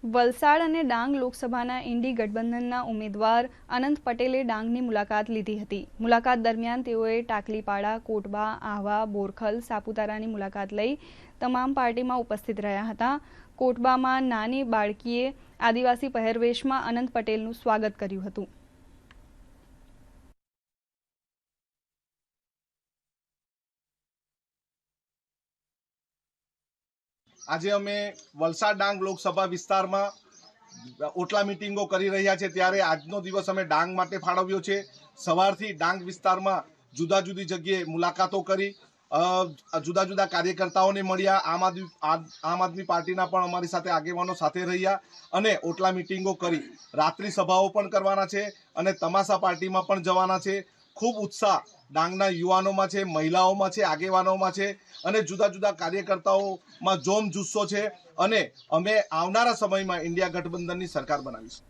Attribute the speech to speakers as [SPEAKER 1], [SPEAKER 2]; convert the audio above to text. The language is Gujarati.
[SPEAKER 1] વલસાડ અને ડાંગ લોકસભાના ઇન્ડી ગઠબંધનના ઉમેદવાર અનંત પટેલે ડાંગની મુલાકાત લીધી હતી। મુલાકાત દરમિયાન તેઓએ ટાકલીપાડા, કોટબા, આહવા, બોરખલ, સાપુતારાની મુલાકાત લઈ તમામ પાર્ટીમાં ઉપસ્થિત રહ્યા હતા। કોટબામાં નાની બાળકીએ આદિવાસી પહેરવેશમાં અનંત પટેલનું સ્વાગત કર્યું હતું।
[SPEAKER 2] આજે અમે વલસાડ ડાંગ લોકસભા વિસ્તારમાં ઓટલા મીટિંગો કરી રહ્યા છે, ત્યારે આજનો દિવસ અમે ડાંગ માટે ફાળવ્યો છે। સવારથી ડાંગ વિસ્તારમાં જુદા જુદી જગ્યાએ મુલાકાતો કરી, જુદા જુદા કાર્યકર્તાઓને મળ્યા। આમ આદમી પાર્ટીના પણ અમારી સાથે આગેવાનો સાથે રહ્યા અને ઓટલા મીટિંગો કરી, રાત્રિ સભાઓ પણ કરવાના છે અને તમાશા પાર્ટીમાં પણ જવાના છે। ખૂબ ઉત્સાહ ડાંગના યુવાનોમાં છે, મહિલાઓમાં છે, આગેવાનોમાં છે અને જુદા જુદા કાર્યકર્તાઓમાં જોમ જુસ્સો છે અને અમે આવનારા સમયમાં ઇન્ડિયા ગઠબંધનની સરકાર બનાવીશું।